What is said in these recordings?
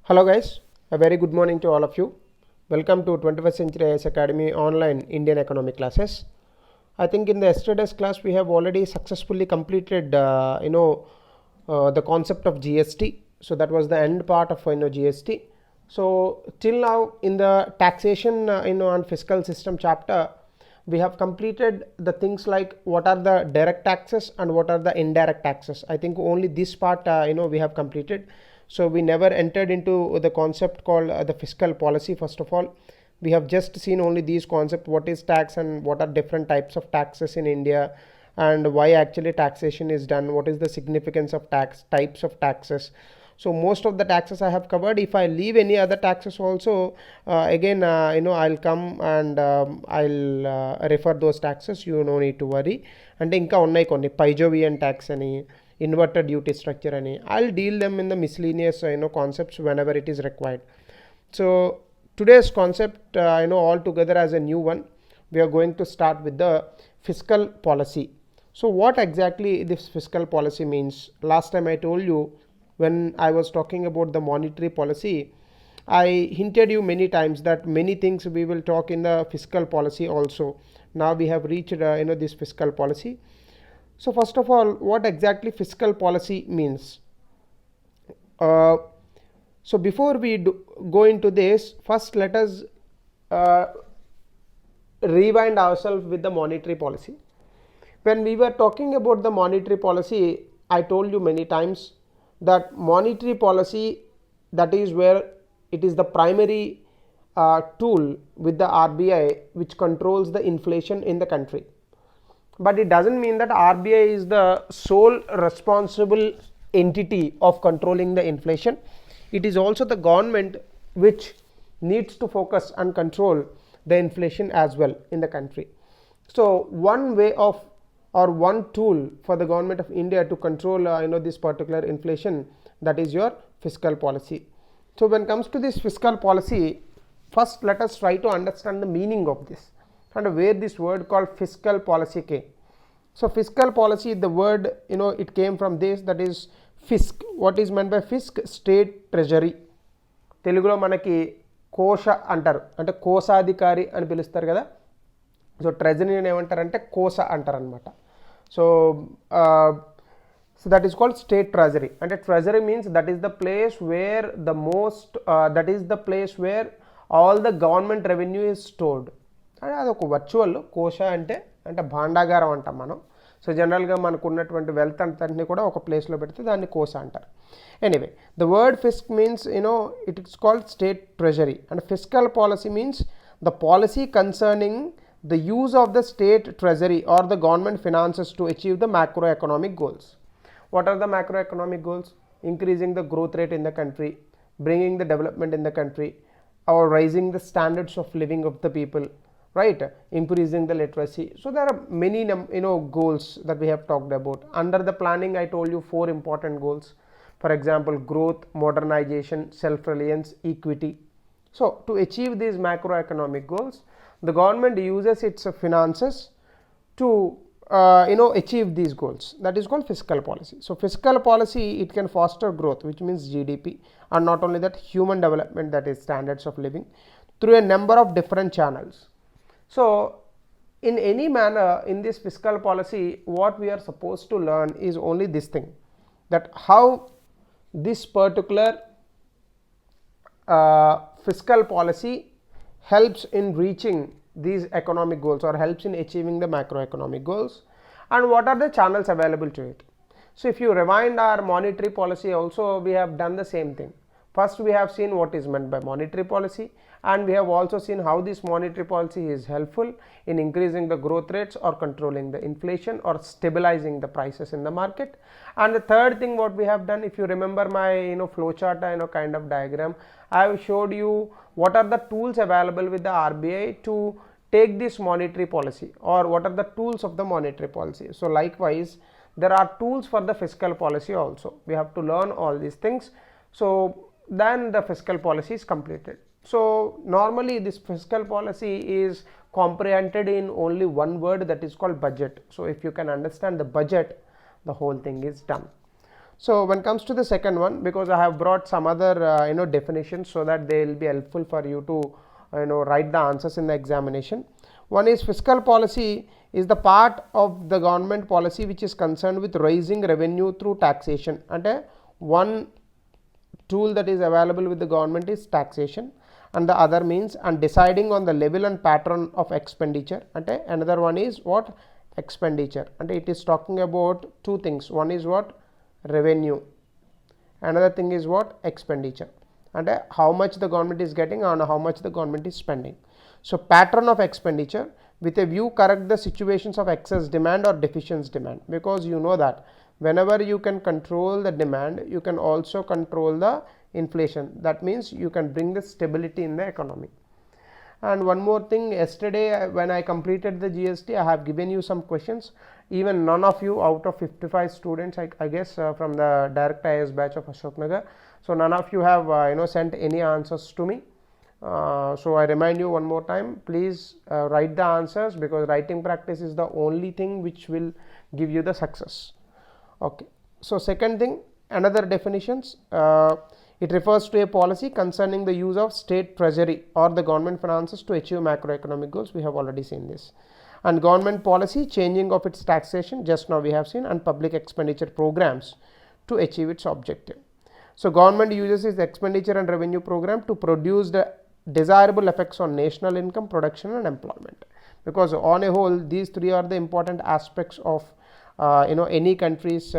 Hello guys, a very good morning to all of you. Welcome to 21st Century IAS Academy online Indian economic classes. I think in the yesterday's class we have already successfully completed the concept of GST. So that was the end part of GST. So till now in the taxation and fiscal system chapter, we have completed the things like what are the direct taxes and what are the indirect taxes. I think only this part we have completed. So we never entered into the concept called the fiscal policy. First of all, we have just seen only these concepts: what is tax and what are different types of taxes in India, and why actually taxation is done, what is the significance of types of taxes. So most of the taxes I have covered. If I leave any other taxes also, again I'll come and I'll refer those taxes. You no need to worry. And ఇంకా ఉన్నాయి కొన్ని పైజోవియన్ tax అని, inverted duty structure ani. I'll deal them in the miscellaneous concepts whenever it is required. So today's concept all together as a new one, we are going to start with the fiscal policy. So what exactly this fiscal policy means? Last time I told you, when I was talking about the monetary policy, I hinted you many times that many things we will talk in the fiscal policy also. Now we have reached this fiscal policy. So first of all, what exactly fiscal policy means? So before we go into this, first let us rewind ourselves with the monetary policy. When we were talking about the monetary policy, I told you many times that monetary policy, that is where it is the primary tool with the RBI which controls the inflation in the country. But it doesn't mean that RBI is the sole responsible entity of controlling the inflation. It is also the government which needs to focus and control the inflation as well in the country. So one way of, or one tool for the government of India to control this particular inflation, that is your fiscal policy. So when it comes to this fiscal policy, first let us try to understand the meaning of this and where this word called fiscal policy came. So fiscal policy, the word it came from this, that is fisc. What is meant by fisc? State treasury. Telugulo manaki kosha antaru, ante kosadhikari ani pilustaru kada. So treasury ni emantaru ante kosa antaru anamata. So that is called state treasury. And treasury means that is the place where the most that is the place where all the government revenue is stored. And అదొక virtual కోశ అంటే భాండాగారం అంటాం మనం. So జనరల్గా మనకు ఉన్నటువంటి wealth అంతటిని కూడా ఒక ప్లేస్లో పెడితే దాన్ని కోశ అంటారు. Anyway, the word Fisk means it is called state treasury. And fiscal policy means the policy concerning the use of the state treasury or the government finances to achieve the macroeconomic goals. What are the macroeconomic goals? Increasing the growth rate in the country, bringing the development in the country, or raising the standards of living of the people, right? Increasing the literacy. So there are many goals that we have talked about. Under the planning, I told you 4 important goals. For example, growth, modernization, self-reliance, equity. So to achieve these macroeconomic goals, the government uses its finances to achieve these goals. That is called fiscal policy. So fiscal policy, it can foster growth, which means GDP, and not only that, human development, that is standards of living, through a number of different channels. So in any manner in this fiscal policy, what we are supposed to learn is only this thing, that how this particular fiscal policy helps in reaching these economic goals or helps in achieving the macroeconomic goals, and what are the channels available to it. So if you rewind our monetary policy also, we have done the same thing. First we have seen what is meant by monetary policy, and we have also seen how this monetary policy is helpful in increasing the growth rates or controlling the inflation or stabilizing the prices in the market. And the third thing what we have done, if you remember my flowchart kind of diagram, I have showed you what are the tools available with the RBI to take this monetary policy, or what are the tools of the monetary policy. So likewise, there are tools for the fiscal policy also. We have to learn all these things, so then the fiscal policy is completed. So normally this fiscal policy is comprehended in only one word, that is called budget. So if you can understand the budget, the whole thing is done. So when it comes to the second one, because I have brought some other definitions so that they will be helpful for you to write the answers in the examination. One is fiscal policy is the part of the government policy which is concerned with raising revenue through taxation. And one tool that is available with the government is taxation, and the other means and deciding on the level and pattern of expenditure. And another one is what? Expenditure. And it is talking about two things. One is what? Revenue. Another thing is what? Expenditure. And how much the government is getting and how much the government is spending. So pattern of expenditure with a view correct the situations of excess demand or deficient demand, because you know that whenever you can control the demand, you can also control the inflation. That means you can bring the stability in the economy. And one more thing, yesterday when I completed the GST, I have given you some questions. Even none of you out of 55 students, I guess from the direct IAS batch of Ashok Nagar, so none of you have sent any answers to me. So I remind you one more time, please write the answers, because writing practice is the only thing which will give you the success. Okay. So second thing, another definitions, it refers to a policy concerning the use of state treasury or the government finances to achieve macroeconomic goals. We have already seen this. And government policy, changing of its taxation, just now we have seen, and public expenditure programs to achieve its objective. So government uses its expenditure and revenue program to produce the desirable effects on national income, production and employment, because on a whole these three are the important aspects of any country's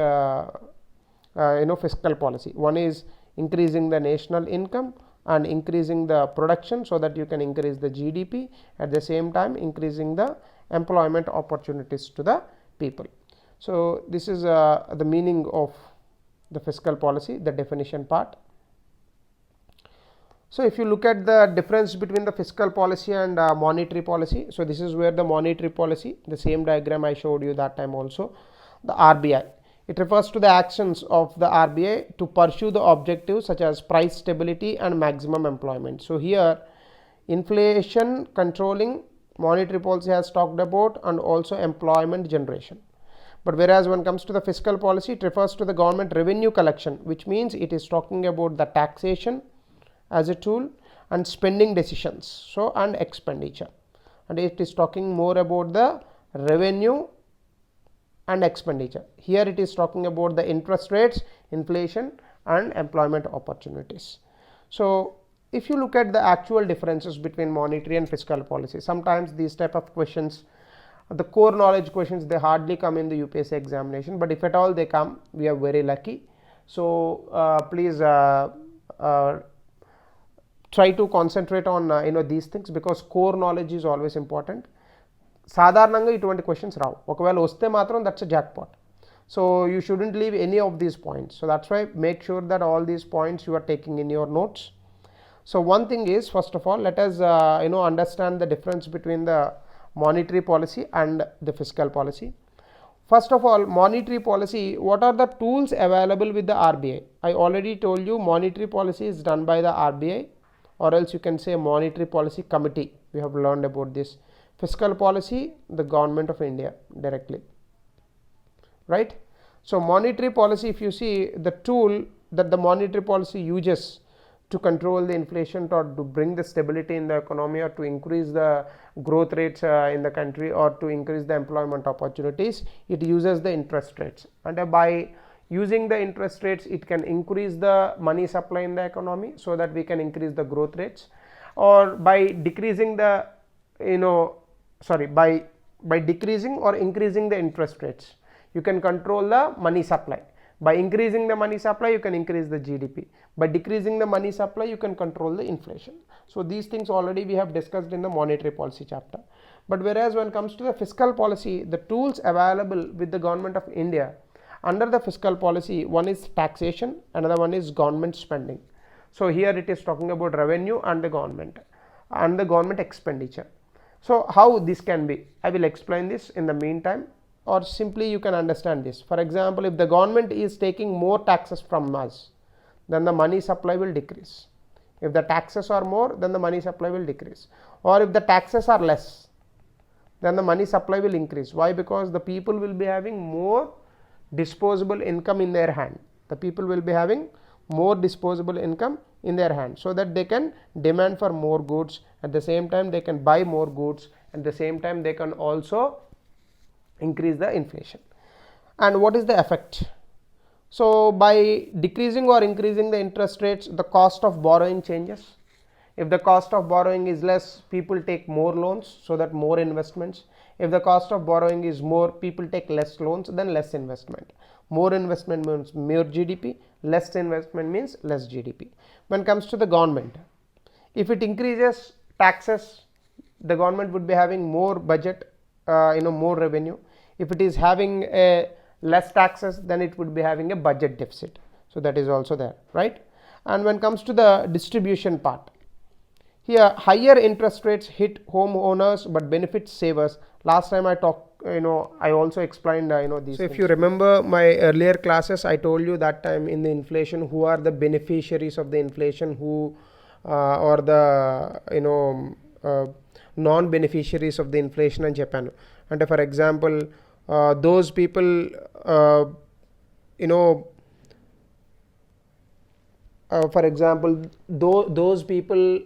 fiscal policy. One is increasing the national income and increasing the production so that you can increase the GDP, at the same time increasing the employment opportunities to the people. So this is the meaning of the fiscal policy, the definition part. So if you look at the difference between the fiscal policy and monetary policy, so this is where the monetary policy, the same diagram I showed you that time also, the RBI. It refers to the actions of the RBI to pursue the objectives such as price stability and maximum employment. So here inflation controlling monetary policy has talked about, and also employment generation. But whereas when it comes to the fiscal policy, it refers to the government revenue collection, which means it is talking about the taxation as a tool and spending decisions, so and expenditure, and it is talking more about the revenue and expenditure. Here it is talking about the interest rates, inflation and employment opportunities. So if you look at the actual differences between monetary and fiscal policy, sometimes these type of questions, the core knowledge questions, they hardly come in the UPSC examination, but if at all they come, we are very lucky. So please try to concentrate on these things, because core knowledge is always important. సాధారణంగా ఇటువంటి questions రావు, ఒకవేళ వస్తే మాత్రం that's a jackpot. So you shouldn't leave any of these points. So that's why make sure that all these points you are taking in your notes. So one thing is, first of all, let us understand the difference between the monetary policy and the fiscal policy. First of all, monetary policy, what are the tools available with the RBI? I already told you monetary policy is done by the RBI, or else you can say monetary policy committee. We have learned about this. Fiscal policy, the government of India directly, right? So monetary policy, if you see the tool that the monetary policy uses to control the inflation, or to bring the stability in the economy, or to increase the growth rates in the country, or to increase the employment opportunities, it uses the interest rates. And by using the interest rates, it can increase the money supply in the economy so that we can increase the growth rates, or by decreasing the by decreasing or increasing the interest rates, you can control the money supply. By increasing the money supply, you can increase the GDP. By decreasing the money supply, you can control the inflation. So these things already we have discussed in the monetary policy chapter. But whereas when it comes to the fiscal policy, the tools available with the government of India under the fiscal policy, one is taxation, another one is government spending. So here it is talking about revenue and the government expenditure. So how this can be, I will explain this in the meantime, or simply you can understand this. For example, if the government is taking more taxes from us, then the money supply will decrease. If the taxes are more, then the money supply will decrease. Or if the taxes are less, then the money supply will increase. Why? Because the people will be having more disposable income in their hand. The people will be having more disposable income in their hand, so that they can demand for more goods. At the same time they can buy more goods. At the same time they can also increase the inflation. And what is the effect? So by decreasing or increasing the interest rates, the cost of borrowing changes. If the cost of borrowing is less, people take more loans, so that more investments. If the cost of borrowing is more, people take less loans, then less investment. More investment means more GDP, less investment means less GDP. When it comes to the government, if it increases taxes, the government would be having more budget, more revenue. If it is having a less taxes, then it would be having a budget deficit. So that is also there, right? And when it comes to the distribution part, here higher interest rates hit homeowners but benefit savers. Last time I talked, I also explained these. So if you remember my earlier classes, I told you that time in the inflation who are the beneficiaries of the inflation, who or the non beneficiaries of the inflation in Japan. And for example, those people for example, those people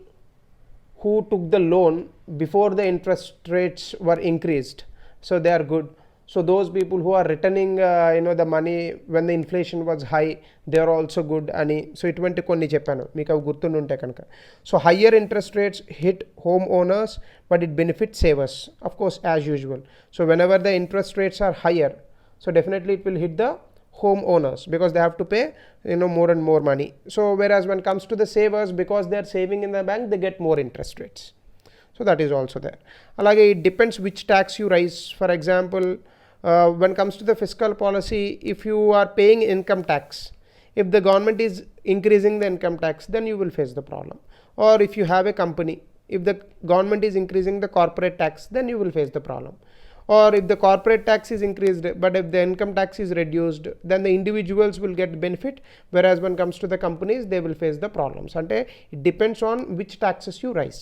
who took the loan before the interest rates were increased, so they are good. So those people who are returning the money when the inflation was high, they are also good ani. So ఇటువంటి కొన్ని చెప్పాను మీకు అవి గుర్తుంటే కనుక. So higher interest rates hit homeowners but it benefits savers, of course, as usual. So whenever the interest rates are higher, so definitely it will hit the homeowners because they have to pay more and more money. So whereas when it comes to the savers, because they are saving in the bank, they get more interest rates. So that is also there. Alage it depends which tax you raise. For example, when it comes to the fiscal policy, if you are paying income tax, if the government is increasing the income tax, then you will face the problem. Or if you have a company, if the government is increasing the corporate tax, then you will face the problem. Or if the corporate tax is increased but if the income tax is reduced, then the individuals will get benefit, whereas when it comes to the companies, they will face the problems. Ante it depends on which taxes you raise.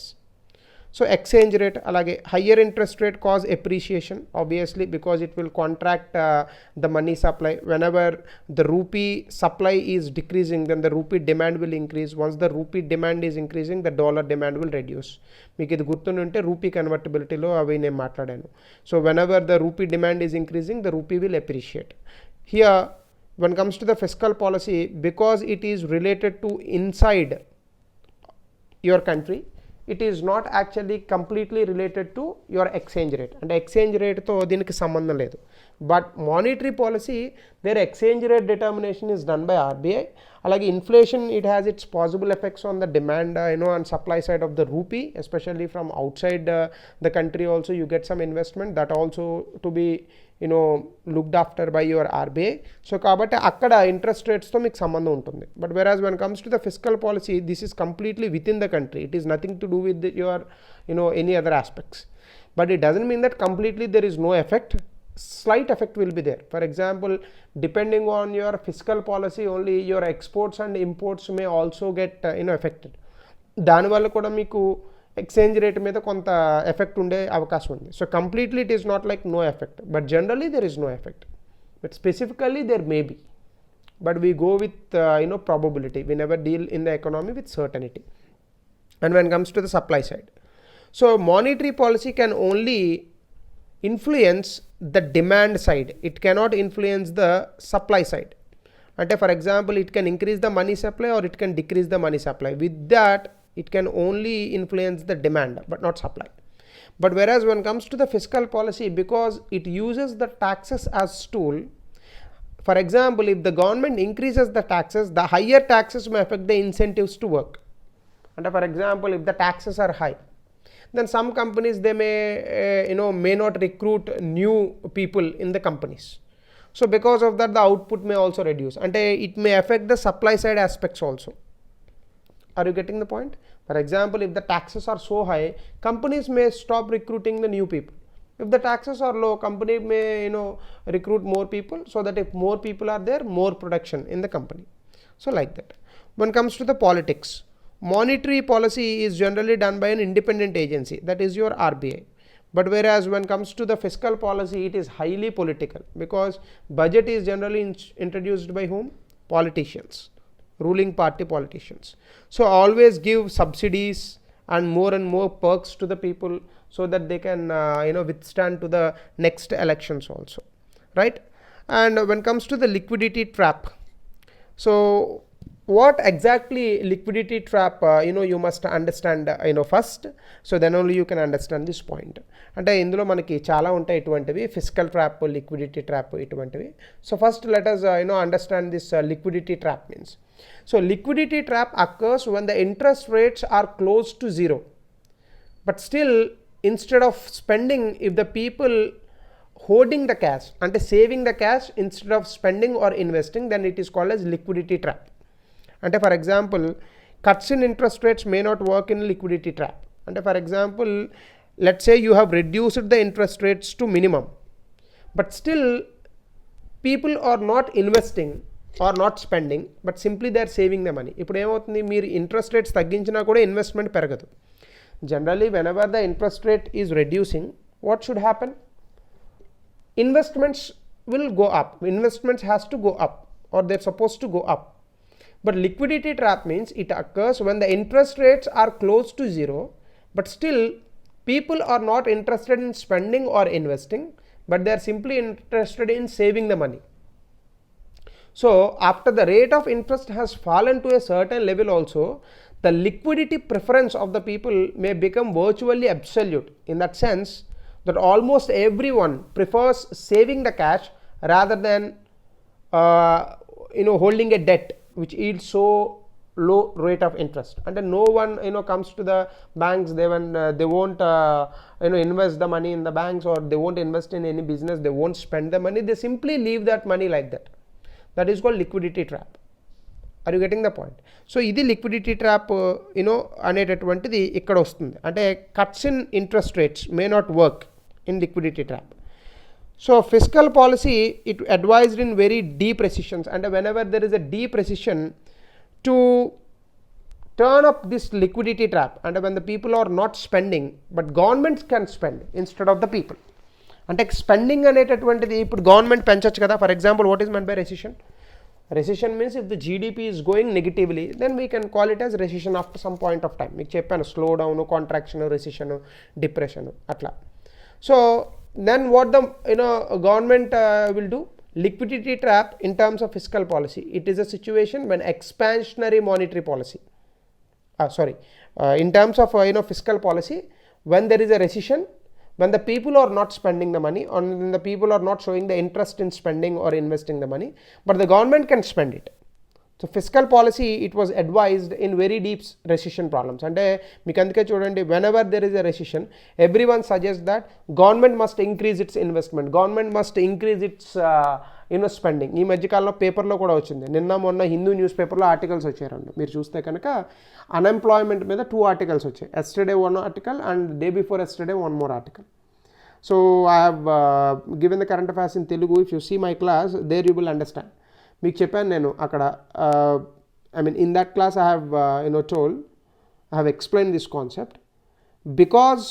So exchange rate, alage higher interest rate cause appreciation, obviously, because it will contract the money supply. Whenever the rupee supply is decreasing, then the rupee demand will increase. Once the rupee demand is increasing, the dollar demand will reduce. మీకు ఇది గుర్తుంటే rupee కన్వర్టబిలిటీలో అవి నేను మాట్లాడాను. So whenever the rupee demand is increasing, the rupee will appreciate. Here when it comes to the fiscal policy, because it is related to inside your country, it is not actually completely related to your exchange rate. And exchange rate తో దీనికి సంబంధం లేదు. But monetary policy, their exchange rate determination is done by RBI. Alage inflation, it has its possible effects on the demand and supply side of the rupee, especially from outside the country. Also you get some investment that also to be looked after by your RBI. So kabatti akkada interest rates తో మీకు సంబంధం ఉంటుంది. But whereas when it comes to the fiscal policy, this is completely within the country. It is nothing to do with your any other aspects. But it doesn't mean that completely there is no effect. Slight effect will be there. For example, depending on your fiscal policy, only your exports and imports may also get affected. దానివల్ల కూడా మీకు exchange rate మీద కొంత effect ఉండే అవకాశం ఉంది. So completely it is not like no effect, but generally there is no effect, but specifically there may be, but we go with probability. We never deal in the economy with certainty. And when it comes to the supply side, so monetary policy can only influence the demand side, it cannot influence the supply side. Ante for example, it can increase the money supply or it can decrease the money supply. With that, it can only influence the demand but not supply. But whereas when it comes to the fiscal policy, because it uses the taxes as tool, for example, if the government increases the taxes, the higher taxes may affect the incentives to work. And for example, if the taxes are high, then some companies, they may not recruit new people in the companies. So because of that, the output may also reduce, and it may affect the supply side aspects also. Are you getting the point? For example, if the taxes are so high, companies may stop recruiting the new people. If the taxes are low, company may recruit more people, so that if more people are there, more production in the company. So like that. When it comes to the politics, monetary policy is generally done by an independent agency, that is your RBI. But whereas when it comes to the fiscal policy, it is highly political, because budget is generally introduced by whom? politicians, ruling party politicians. So always give subsidies and more perks to the people so that they can withstand to the next elections also, right? And when it comes to the liquidity trap, so what exactly liquidity trap you must understand first, so then only you can understand this point. అంటే ఇందులో మనకి చాలా ఉంటాయి ఇటువంటివి, fiscal trap, liquidity trap ఇటువంటివి. So first let us understand this liquidity trap means. So liquidity trap occurs when the interest rates are close to zero, but still instead of spending, if the people holding the cash అంటే saving the cash instead of spending or investing, then it is called as liquidity trap. అంటే for example cuts in interest rates may not work in liquidity trap. అంటే for example let's say you have reduced the interest rates to minimum, but still people are not investing or not spending, but simply they are saving the money. ఇప్పుడు ఏమవుతుంది, మీరు interest rates తగ్గించినా కూడా investment పెరగదు. Generally whenever the interest rate is reducing, what should happen? Investments will go up. Investments has to go up, or they're supposed to go up. But liquidity trap means it occurs when the interest rates are close to zero, but still people are not interested in spending or investing, but they are simply interested in saving the money. So after the rate of interest has fallen to a certain level also, the liquidity preference of the people may become virtually absolute, in that sense that almost everyone prefers saving the cash rather than holding a debt which yields so low rate of interest. And no one comes to the banks, they won't invest the money in the banks, or they won't invest in any business, they won't spend the money, they simply leave that money like that. That is called liquidity trap. Are you getting the point? So ఇది liquidity trap అనేటటువంటిది ఇక్కడ వస్తుంది. అంటే cuts in interest rates may not work in liquidity trap. So fiscal policy, it advised in very deep recessions, and whenever there is a deep recession, to turn up this liquidity trap, and when the people are not spending but governments can spend instead of the people. అంటే spending అనేటటువంటిది ఇప్పుడు government పెంచొచ్చు కదా. For example what is meant by recession? Recession means if the GDP is going negatively, then we can call it as recession after some point of time. మీకు చెప్పాను, slow down, contraction, recession, depression అట్లా. So then what the government will do? Liquidity trap in terms of fiscal policy, it is a situation when expansionary monetary policy, in terms of fiscal policy, when there is a recession, when the people are not spending the money, or when the people are not showing the interest in spending or investing the money, but the government can spend it. So fiscal policy, it was advised in very deep recession problems. And మీకు అందుకే చూడండి, whenever there is a recession, everyone suggests that government must increase its investment, government must increase its spending. ఈ మధ్యకాలంలో పేపర్లో కూడా వచ్చింది, నిన్న మొన్న హిందూ న్యూస్ పేపర్లో ఆర్టికల్స్ వచ్చారండి. మీరు చూస్తే కనుక అన్ఎంప్లాయ్మెంట్ మీద 2 articles వచ్చాయి. Yesterday 1 article and day before yesterday 1 more article. So I have given the current affairs in Telugu. If you see my class, there you will understand. మీకు చెప్పాను నేను అక్కడ, in that class I have I have explained this concept, because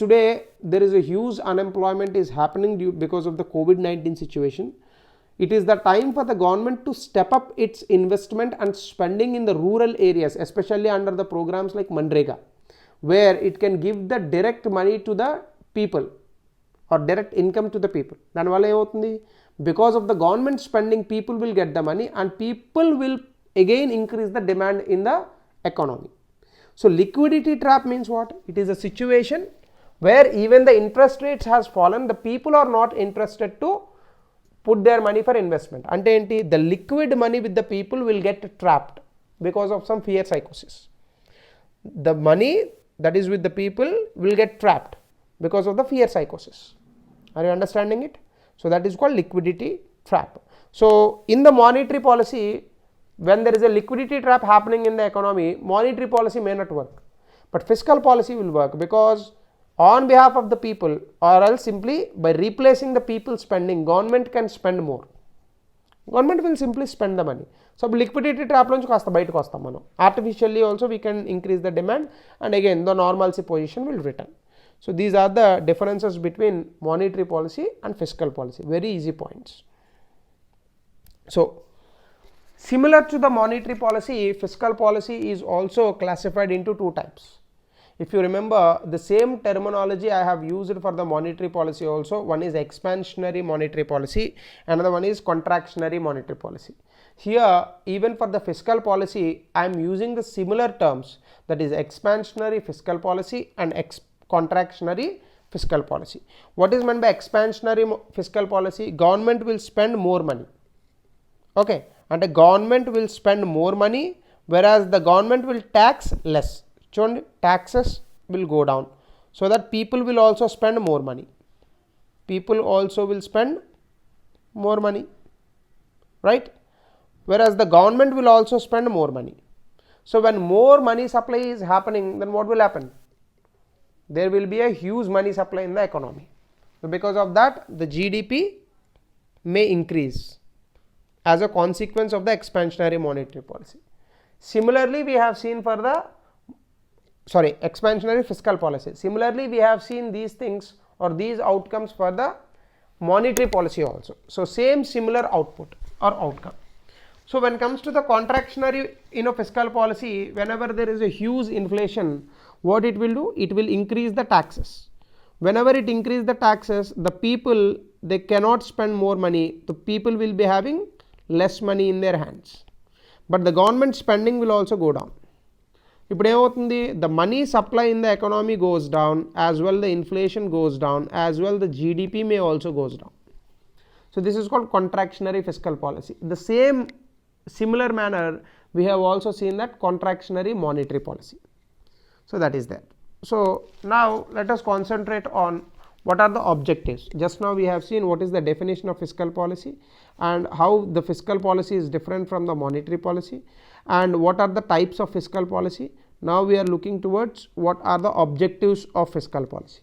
today there is a huge unemployment is happening because of the COVID-19 situation. It is the time for the government to step up its investment and spending in the rural areas, especially under the programs like Manrega, where it can give the direct money to the people or direct income to the people. దానివల్ల ఏమవుతుంది, because of the government spending, people will get the money and people will again increase the demand in the economy. So liquidity trap means what? It is a situation where even the interest rates has fallen, the people are not interested to put their money for investment. Ante enti, the liquid money with the people will get trapped because of some fear psychosis. The money that is with the people will get trapped because of the fear psychosis. Are you understanding it? So that is called liquidity trap. So in the monetary policy, when there is a liquidity trap happening in the economy, monetary policy may not work, but fiscal policy will work, because on behalf of the people, or else simply by replacing the people spending, government can spend more. Government will simply spend the money. So liquidity trap నుంచి కాస్త బయటకు వస్తాం మనం. Artificially also we can increase the demand, and again the normalcy position will return. So these are the differences between monetary policy and fiscal policy. Very easy points. So Similar to the monetary policy, fiscal policy is also classified into two types. If you remember, the same terminology I have used for the monetary policy also. One is expansionary monetary policy, another one is contractionary monetary policy. Here, even for the fiscal policy, I am using the similar terms, that is expansionary fiscal policy and contractionary fiscal policy. What is meant by expansionary fiscal policy? Government will spend more money. Okay, and the government will spend more money, whereas the government will tax less. Chond, taxes will go down, so that people will also spend more money. People also will spend more money, right? Whereas the government will also spend more money. So when more money supply is happening, then what will happen? There will be a huge money supply in the economy. So because of that, the GDP may increase as a consequence of the expansionary monetary policy. Similarly, we have seen for the expansionary fiscal policy. Similarly, we have seen these things or these outcomes for the monetary policy also. So same similar output or outcome. So when it comes to the contractionary fiscal policy, whenever there is a huge inflation, what it will do? It will increase the taxes. Whenever it increases the taxes, the people, they cannot spend more money. The people will be having less money in their hands, but the government spending will also go down. ఇప్పుడు ఏమవుతుంది? The money supply in the economy goes down, as well the inflation goes down, as well the GDP may also goes down. So this is called contractionary fiscal policy. The same similar manner we have also seen that contractionary monetary policy. So that is there. So now let us concentrate on what are the objectives. Just now we have seen what is the definition of fiscal policy and how the fiscal policy is different from the monetary policy, and what are the types of fiscal policy. Now we are looking towards what are the objectives of fiscal policy.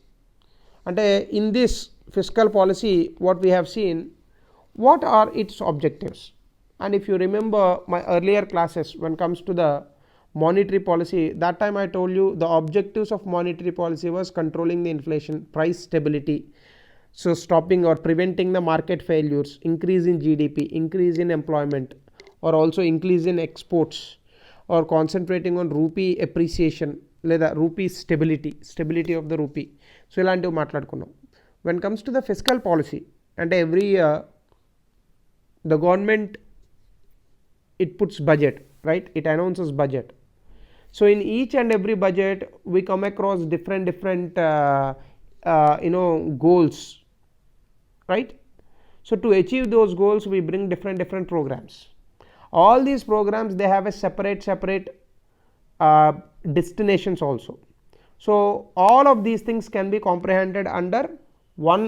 And in this fiscal policy, what we have seen, what are its objectives. And if you remember my earlier classes, when it comes to the monetary policy, that time I told you the objectives of monetary policy was controlling the inflation, price stability, so stopping or preventing the market failures, increase in GDP, increase in employment, or also increase in exports, or concentrating on rupee appreciation లేదా rupee stability of the rupee. So ఇలాంటివి మాట్లాడుకున్నాం. When comes to the fiscal policy, అంటే every year the government it puts budget, right? It announces budget. So in each and every budget we come across different goals, right? So to achieve those goals we bring different programs. All these programs, they have a separate destinations also. So all of these things can be comprehended under one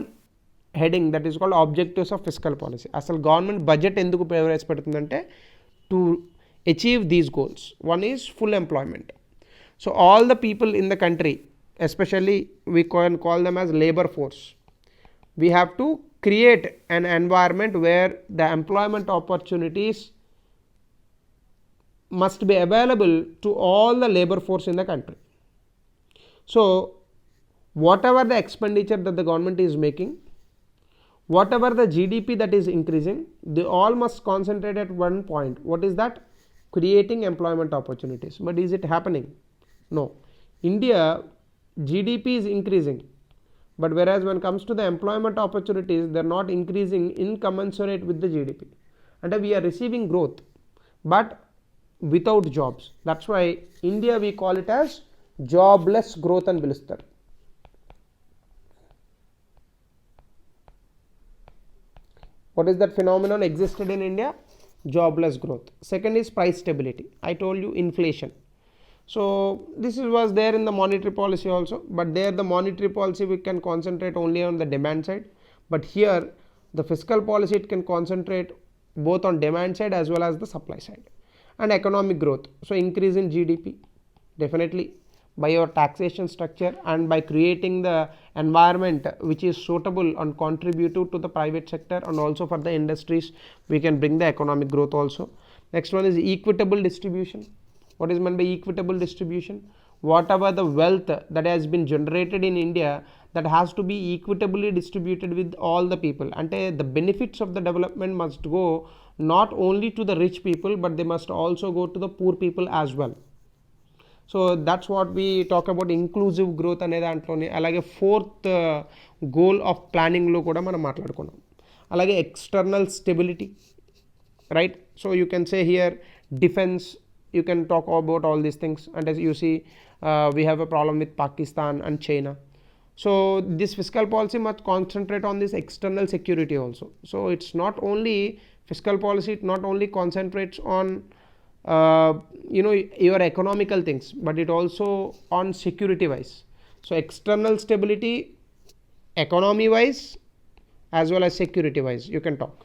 heading, that is called objectives of fiscal policy. అసలు government budget ఎందుకు ప్రవేశపెడుతుందంటే to achieve these goals. One is full employment. So all the people in the country, especially we can call them as labor force, we have to create an environment where the employment opportunities must be available to all the labor force in the country. So whatever the expenditure that the government is making, whatever the GDP that is increasing, they all must concentrate at one point. What is that? Creating employment opportunities. But is it happening? No. India GDP is increasing, but whereas when it comes to the employment opportunities, they are not increasing in commensurate with the GDP. And we are receiving growth but without jobs. That's why India, we call it as jobless growth and blister. What is that phenomenon existed in India? Jobless growth. Second is price stability. I told you inflation. So this was there in the monetary policy also, but there the monetary policy we can concentrate only on the demand side, but here the fiscal policy, it can concentrate both on demand side as well as the supply side. And economic growth, so increase in GDP, definitely by your taxation structure and by creating the environment which is suitable and contributive to the private sector and also for the industries, we can bring the economic growth also. Next one is equitable distribution. What is meant by equitable distribution? Whatever the wealth that has been generated in India, that has to be equitably distributed with all the people, and the benefits of the development must go not only to the rich people, but they must also go to the poor people as well. So that's what we talk about inclusive growth అనే దాంట్లోనే. అలాగే fourth goal of ప్లానింగ్లో కూడా మనం మాట్లాడుకున్నాం. అలాగే external stability, right? So you can say here defence, you can talk about all these things. And as you see, we have a problem with Pakistan and China. So this fiscal policy must concentrate on this external security also. So it's not only fiscal policy, it not only concentrates on your economical things, but it also on security wise. So external stability, economy wise as well as security wise you can talk.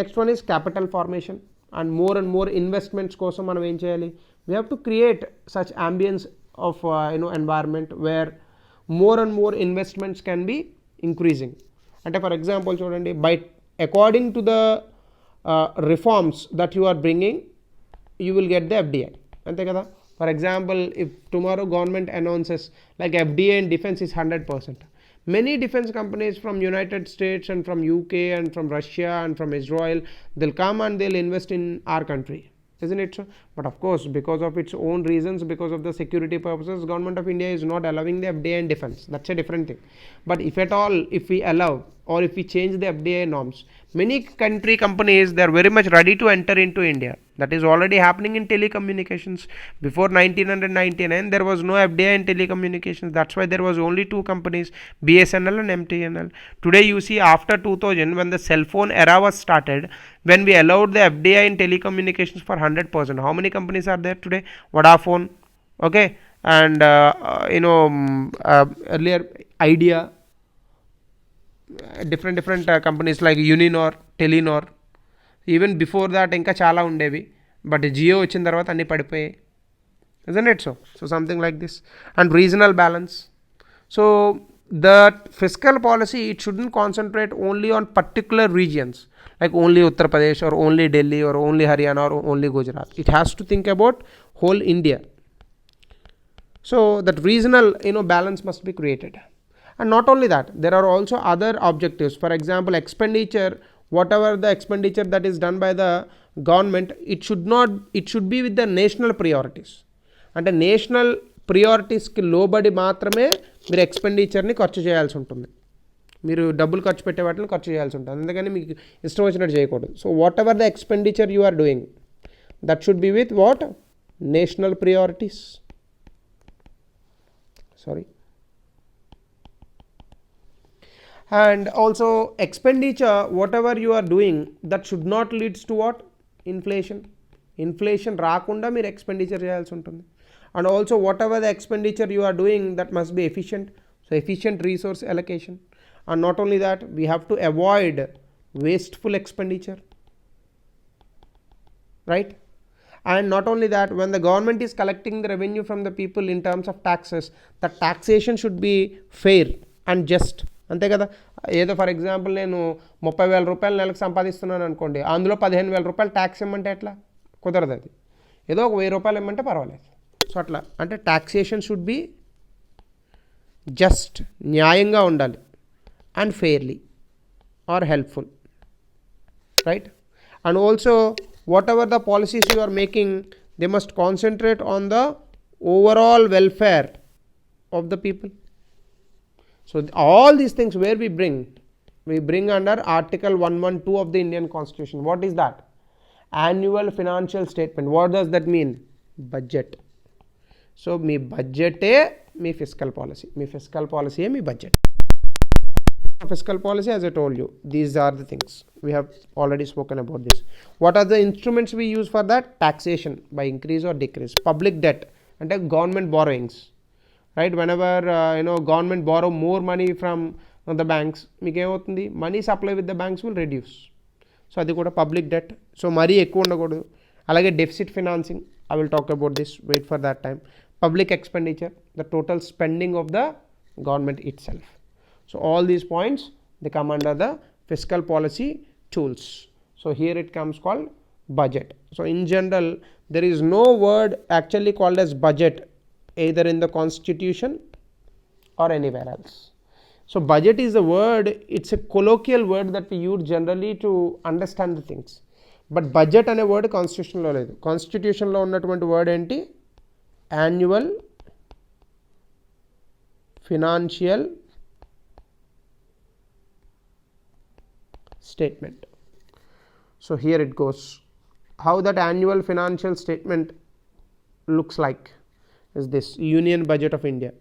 Next one is capital formation. And more investments కోసం మనం ఏం చేయాలి? We have to create such ambience of environment where more and more investments can be increasing. అంటే for example చూడండి, by according to the reforms that you are bringing, you will get the FDI. అంతే కదా? For example, if tomorrow government announces like FDI in defense is 100%, many defense companies from United States and from UK and from Russia and from Israel, they'll come and they'll invest in our country, isn't it so? But of course, because of its own reasons, because of the security purposes, government of India is not allowing the FDI in defense. That's a different thing. But if at all, if we allow or if we change the FDI norms, many country companies, they are very much ready to enter into India. That is already happening in telecommunications. Before 1999 there was no FDI in telecommunications. That's why there was only two companies, BSNL and MTNL. Today you see, after 2000, when the cell phone era was started, when we allowed the FDI in telecommunications for 100%, how many companies are there today? Vodafone, okay, and earlier Idea, different companies like Uninor, Telenor. Even before that ఇంకా చాలా ఉండేవి, but Jio వచ్చిన తర్వాత అన్నీ పడిపోయాయి, isn't it so? So something like this. And regional balance. So the fiscal policy, it shouldn't concentrate only on particular regions like only Uttar Pradesh or only Delhi or only Haryana or only Gujarat. It has to think about whole India. So that regional balance must be created. And not only that, there are also other objectives. For example, expenditure, whatever the expenditure that is done by the government, it should be with the national priorities. అంటే national ప్రియారిటీస్కి లోబడి మాత్రమే మీరు ఎక్స్పెండిచర్ని ఖర్చు చేయాల్సి ఉంటుంది. మీరు డబ్బులు ఖర్చు పెట్టే వాటిని ఖర్చు చేయాల్సి ఉంటుంది, అందుకని మీకు ఇష్టం వచ్చినట్టు చేయకూడదు. So whatever the expenditure you are doing, that should be with what? National priorities. Sorry. And also expenditure, whatever you are doing, that should not leads to what? Inflation రాకుండా మీరు ఎక్స్పెండిచర్ చేయాల్సి ఉంటుంది. And also whatever the expenditure you are doing, that must be efficient. So efficient resource allocation. And not only that, we have to avoid wasteful expenditure, right? And not only that, when the government is collecting the revenue from the people in terms of taxes, the taxation should be fair and just. అంతే కదా? ఏదో for example నేను 30,000 రూపాయలు నెలకు సంపాదిస్తున్నాను అనుకోండి, అందులో 15,000 రూపాయలు tax ఇమ్మంటే ఎట్లా? కుదరదు. అది ఏదో ఒక 1000 రూపాయలు ఇమ్మంటే పర్వాలేదు. సో అట్లా అంటే టాక్సేషన్ షుడ్ బి జస్ట్, న్యాయంగా ఉండాలి, and fairly or helpful, right? And also whatever the policies you are making, they must concentrate on the overall welfare of the people. So all these things where we bring under Article 112 of the Indian Constitution. What is that? Annual financial statement. What does that mean? Budget. So మీ బడ్జెటే మీ fiscal policy, మీ fiscal పాలసీయే మీ budget. Fiscal policy, as I told you, these are the things we have already spoken about this. What are the instruments we use for that? Taxation by increase or decrease. Public debt అంటే government borrowings, right? Whenever government borrow more money from the banks, మీకు ఏమవుతుంది? Money supply with the banks will reduce. So అది కూడా public debt. So మరీ ఎక్కువ ఉండకూడదు. అలాగే deficit financing, I will talk about this, wait for that time. Public expenditure, the total spending of the government itself. So all these points, they come under the fiscal policy tools. So here it comes called budget. So in general, there is no word actually called as budget either in the constitution or anywhere else. So budget is a word, it's a colloquial word that we use generally to understand the things. But budget అనే word కాన్స్టిట్యూషన్లో లేదు. కాన్స్టిట్యూషన్లో ఉన్నటువంటి word ఏంటి? Annual financial statement. So here it goes. How that annual financial statement looks like is this: Union Budget of India.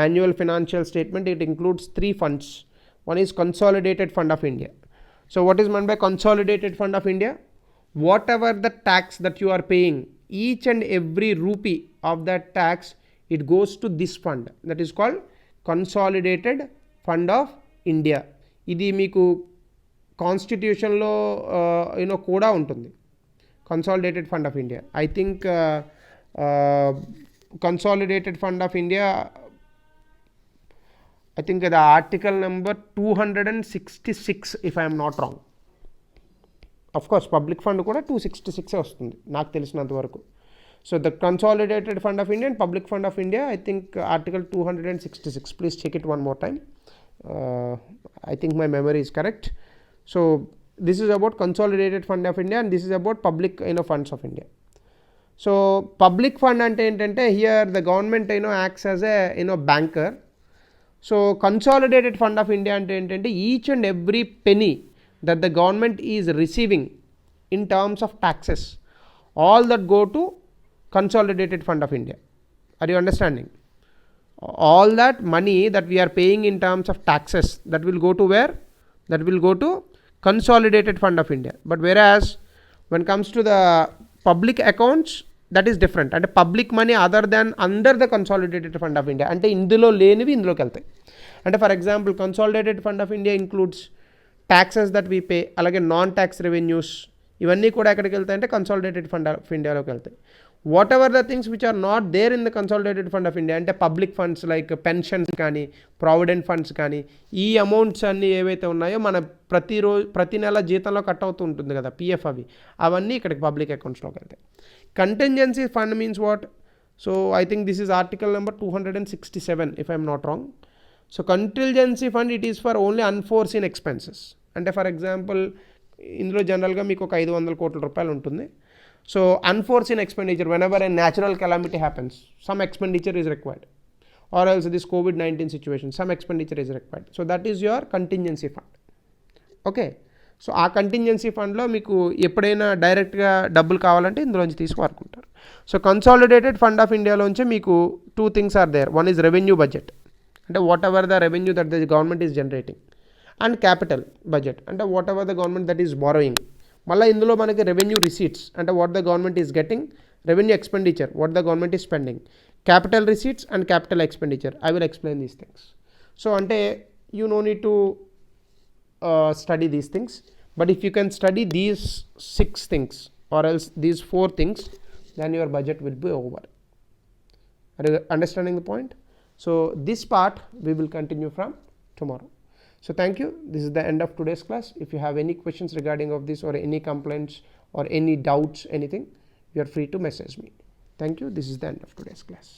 Annual financial statement, it includes 3 funds. One is Consolidated Fund of India. So what is meant by Consolidated Fund of India? Whatever the tax that you are paying, each and every rupee of that tax, it goes to this fund, that is called Consolidated Fund of India. ఇది మీకు కాన్స్టిట్యూషన్లో కూడా ఉంటుంది, consolidated fund of India. I think consolidated fund of India, I think అది article number 266 if I'm not wrong. Of course public fund కూడా 266 వస్తుంది నాకు తెలిసినంత వరకు. So the consolidated fund of India and public fund of India, I think article 266. Please check it one more time. I think my memory is correct. So this is about Consolidated Fund of India and this is about public funds of India. So public fund ante entante, here the government acts as a banker. So Consolidated Fund of India ante entante, each and every penny that the government is receiving in terms of taxes, all that go to Consolidated Fund of India. Are you understanding? All that money that we are paying in terms of taxes, that will go to where? That will go to Consolidated Fund of India. But whereas when comes to the public accounts, that is different. And public money other than under the Consolidated Fund of India, ante indulo lenivi induloki veltayi. Ante for example, Consolidated Fund of India includes taxes that we pay, alage non tax revenues, ivanni kuda ekkadiki veltayi ante Consolidated Fund of India loki veltayi. Whatever the things which are not there in the Consolidated Fund of India, ante public funds like pensions కానీ provident funds కానీ, ఈ amounts అన్నీ ఏవైతే ఉన్నాయో మన ప్రతి నెల జీతంలో కట్ అవుతూ ఉంటుంది కదా పిఎఫ్, అవన్నీ ఇక్కడికి పబ్లిక్ అకౌంట్స్లోకి వెళ్తాయి. Contingency fund means what? So I think this is article number 267 if I'm not wrong. So contingency fund, it is for only unforeseen expenses. అంటే ఫర్ ఎగ్జాంపుల్ ఇందులో జనరల్గా మీకు ఒక 500 కోట్ల రూపాయలు ఉంటుంది. So unforeseen expenditure, whenever a natural calamity happens, some expenditure is required, or else this COVID-19 situation, some expenditure is required. So that is your contingency fund. Okay, so ఆ contingency ఫండ్లో మీకు ఎప్పుడైనా డైరెక్ట్గా డబ్బులు కావాలంటే ఇందులోంచి తీసి వాడుకుంటారు. సో కన్సాలిడేటెడ్ ఫండ్ ఆఫ్ ఇండియాలోంచి మీకు 2 things are there. One is revenue budget, అంటే whatever the revenue that the government is generating, and capital budget, అంటే whatever the government that is borrowing. మళ్ళీ ఇందులో మనకి రెవెన్యూ రిసీట్స్, అంటే what the government is getting, revenue expenditure, what the government is spending, capital receipts and capital expenditure. I will explain these things. So అంటే you know need to study these things, but if you can study these 6 things or else these 4 things, then your budget will be over. Are you understanding the point? So this part we will continue from tomorrow. So thank you. This is the end of today's class. If you have any questions regarding of this or any complaints or any doubts, anything, you are free to message me. Thank you. This is the end of today's class.